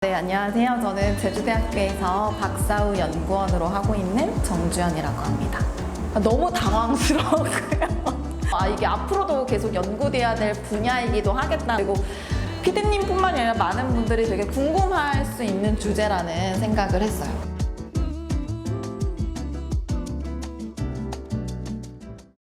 네, 안녕하세요. 저는 제주대학교에서 박사후 연구원으로 하고 있는 정주연이라고 합니다. 너무 당황스러워요. 이게 앞으로도 계속 연구돼야 될 분야이기도 하겠다. 그리고 피디님뿐만 아니라 많은 분들이 되게 궁금할 수 있는 주제라는 생각을 했어요.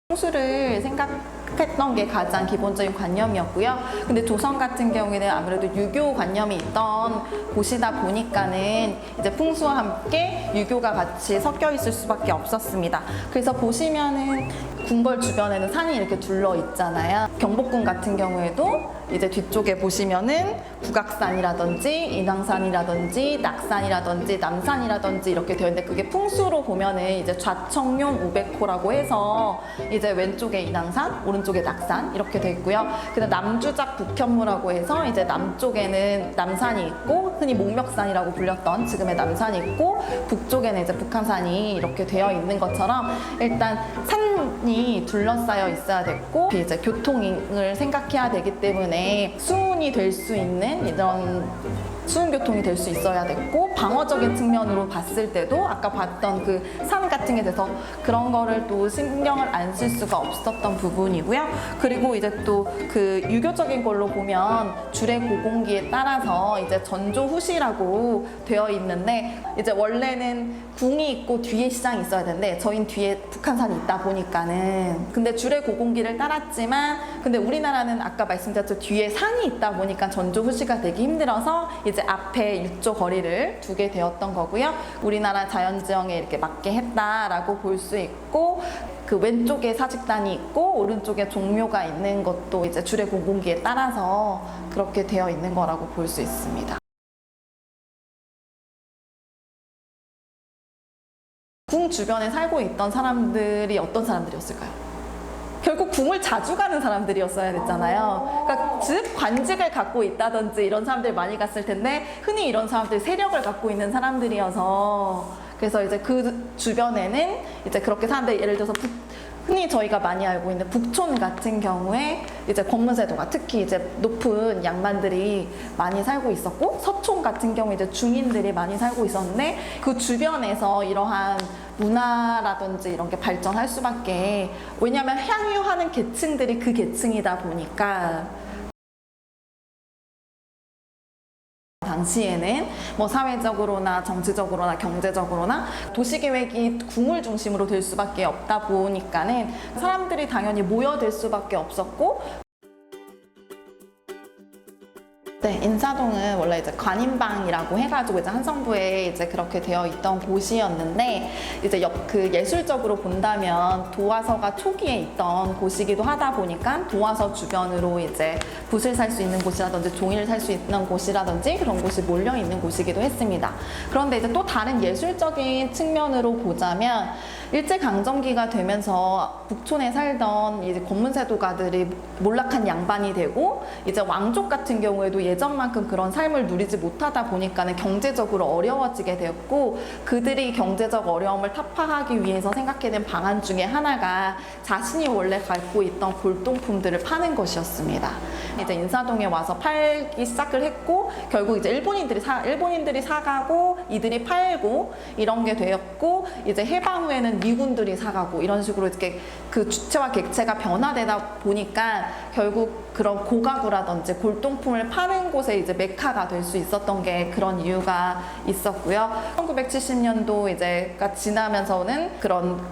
풍수를 생각했던 게 가장 기본적인 관념이었고요. 근데 조선 같은 경우에는 아무래도 유교 관념이 있던 곳이다 보니까는 이제 풍수와 함께 유교가 같이 섞여 있을 수밖에 없었습니다. 그래서 보시면은 궁궐 주변에는 산이 이렇게 둘러 있잖아요. 경복궁 같은 경우에도 이제 뒤쪽에 보시면은 북악산이라든지 인왕산이라든지 낙산이라든지 남산이라든지 이렇게 되어 있는데, 그게 풍수로 보면은 이제 좌청룡 우백호라고 해서 이제 왼쪽에 인왕산, 오른쪽에 낙산 이렇게 되어 있고요. 그다음 남주작 북현무라고 해서 이제 남쪽에는 남산이 있고, 흔히 목멱산이라고 불렸던 지금의 남산이 있고, 북쪽에는 이제 북한산이 이렇게 되어 있는 것처럼 일단 산이 둘러싸여 있어야 됐고, 이제 교통을 생각해야 되기 때문에 수운이 될 수 있는 이런 수운교통이 될 수 있어야 됐고, 방어적인 측면으로 봤을 때도 아까 봤던 그 산 같은 게 돼서 그런 거를 또 신경을 안 쓸 수가 없었던 부분이고요. 그리고 이제 또 그 유교적인 걸로 보면 주례 고공기에 따라서 이제 전조후시라고 되어 있는데, 이제 원래는 궁이 있고 뒤에 시장이 있어야 되는데 저희는 뒤에 북한산이 있다 보니까는, 근데 주례 고공기를 따랐지만 근데 우리나라는 아까 말씀드렸죠, 뒤에 산이 있다 보니까 전조후시가 되기 힘들어서 이제 앞에 육조 거리를 두게 되었던 거고요. 우리나라 자연지형에 이렇게 맞게 했다라고 볼 수 있고, 그 왼쪽에 사직단이 있고 오른쪽에 종묘가 있는 것도 이제 주례 고공기에 따라서 그렇게 되어 있는 거라고 볼 수 있습니다. 궁 주변에 살고 있던 사람들이 어떤 사람들이었을까요? 결국 궁을 자주 가는 사람들이었어야 됐잖아요. 그러니까 즉 관직을 갖고 있다든지 이런 사람들이 많이 갔을 텐데, 흔히 이런 사람들이 세력을 갖고 있는 사람들이어서, 그래서 이제 그 주변에는 이제 그렇게 사는데, 예를 들어서 흔히 저희가 많이 알고 있는 북촌 같은 경우에 이제 권문세도가 특히 이제 높은 양반들이 많이 살고 있었고, 서촌 같은 경우 이제 중인들이 많이 살고 있었는데, 그 주변에서 이러한 문화라든지 이런 게 발전할 수밖에, 왜냐하면 향유하는 계층들이 그 계층이다 보니까. 당시에는 뭐 사회적으로나 정치적으로나 경제적으로나 도시계획이 궁을 중심으로 될 수밖에 없다 보니까는 사람들이 당연히 모여들 수밖에 없었고, 네, 인사동은 원래 이제 관인방이라고 해가지고 이제 한성부에 이제 그렇게 되어 있던 곳이었는데, 이제 그 예술적으로 본다면 도화서가 초기에 있던 곳이기도 하다 보니까 도화서 주변으로 이제 붓을 살 수 있는 곳이라든지 종이를 살 수 있는 곳이라든지 그런 곳이 몰려 있는 곳이기도 했습니다. 그런데 이제 또 다른 예술적인 측면으로 보자면, 일제강점기가 되면서 북촌에 살던 이제 권문세도가들이 몰락한 양반이 되고, 이제 왕족 같은 경우에도 예전만큼 그런 삶을 누리지 못하다 보니까는 경제적으로 어려워지게 되었고, 그들이 경제적 어려움을 타파하기 위해서 생각해낸 방안 중에 하나가 자신이 원래 갖고 있던 골동품들을 파는 것이었습니다. 이제 인사동에 와서 팔기 시작을 했고, 결국 이제 일본인들이 사가고 이들이 팔고 이런 게 되었고, 이제 해방 후에는 미군들이 사가고 이런 식으로 이렇게 그 주체와 객체가 변화되다 보니까 결국 그런 고가구라든지 골동품을 파는 곳에 이제 메카가 될 수 있었던 게 그런 이유가 있었고요. 1970년도 이제가 지나면서는 그런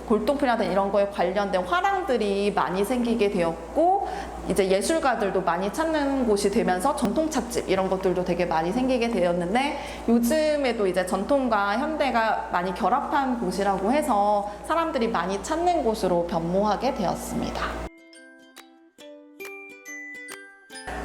골동품이라든지 이런 거에 관련된 화랑들이 많이 생기게 되었고, 이제 예술가들도 많이 찾는 곳이 되면서 전통 찻집 이런 것들도 되게 많이 생기게 되었는데, 요즘에도 이제 전통과 현대가 많이 결합한 곳이라고 해서 사람들이 많이 찾는 곳으로 변모하게 되었습니다.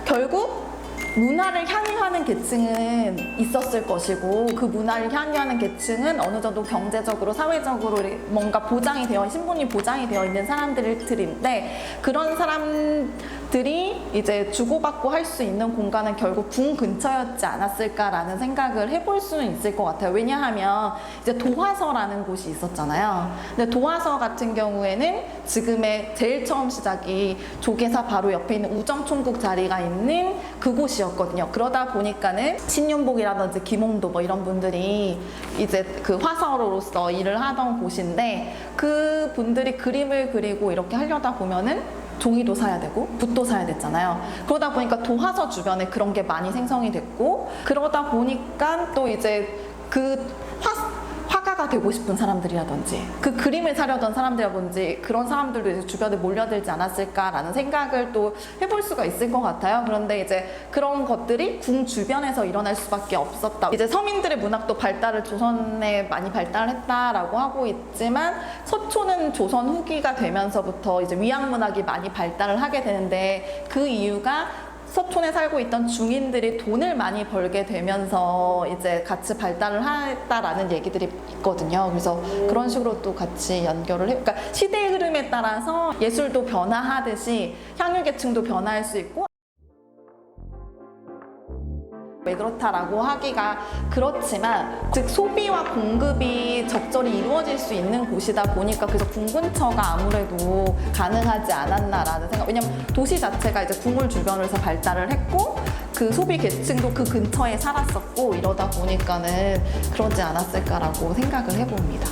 결국 문화를 향유하는 계층은 있었을 것이고, 그 문화를 향유하는 계층은 어느 정도 경제적으로 사회적으로 뭔가 보장이 되어, 신분이 보장이 되어 있는 사람들인데, 그런 사람들이 이제 주고받고 할 수 있는 공간은 결국 궁 근처였지 않았을까라는 생각을 해볼 수는 있을 것 같아요. 왜냐하면 이제 도화서라는 곳이 있었잖아요. 근데 도화서 같은 경우에는 지금의 제일 처음 시작이 조계사 바로 옆에 있는 우정총국 자리가 있는 그곳이 곳이었거든요. 그러다 보니까는 신윤복이라든지 김홍도 뭐 이런 분들이 이제 그 화서로서 일을 하던 곳인데, 그 분들이 그림을 그리고 이렇게 하려다 보면은 종이도 사야 되고 붓도 사야 됐잖아요. 그러다 보니까 도화서 주변에 그런 게 많이 생성이 됐고, 그러다 보니까 또 이제 그 화가가 되고 싶은 사람들이라든지 그 그림을 사려던 사람들이라든지 그런 사람들도 이제 주변에 몰려들지 않았을까라는 생각을 또 해볼 수가 있을 것 같아요. 그런데 이제 그런 것들이 궁 주변에서 일어날 수밖에 없었다. 이제 서민들의 문학도 발달을 조선에 많이 발달했다라고 하고 있지만, 서초는 조선 후기가 되면서부터 이제 위양 문학이 많이 발달을 하게 되는데, 그 이유가 서촌에 살고 있던 중인들이 돈을 많이 벌게 되면서 이제 같이 발달을 했다라는 얘기들이 있거든요. 그래서 그런 식으로 또 같이 연결을 해. 그러니까 시대의 흐름에 따라서 예술도 변화하듯이 향유계층도 변화할 수 있고, 왜 그렇다라고 하기가 그렇지만, 즉 소비와 공급이 적절히 이루어질 수 있는 곳이다 보니까 그래서 궁 근처가 아무래도 가능하지 않았나라는 생각. 왜냐면 도시 자체가 이제 궁을 주변으로 해서 발달을 했고, 그 소비 계층도 그 근처에 살았었고, 이러다 보니까는 그러지 않았을까라고 생각을 해봅니다.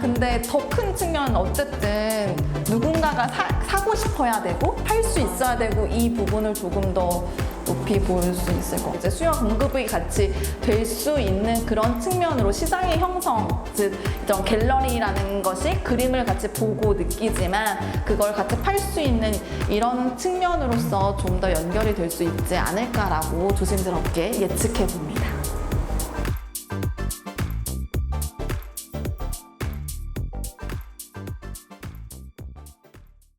근데 더 큰 측면은 어쨌든 누군가가 사고 싶어야 되고 팔 수 있어야 되고, 이 부분을 조금 더 높이 볼 수 있을 것 같아요. 이제 수요와 공급이 같이 될 수 있는 그런 측면으로 시장의 형성, 즉 이런 갤러리라는 것이 그림을 같이 보고 느끼지만 그걸 같이 팔 수 있는 이런 측면으로서 좀 더 연결이 될 수 있지 않을까라고 조심스럽게 예측해 봅니다.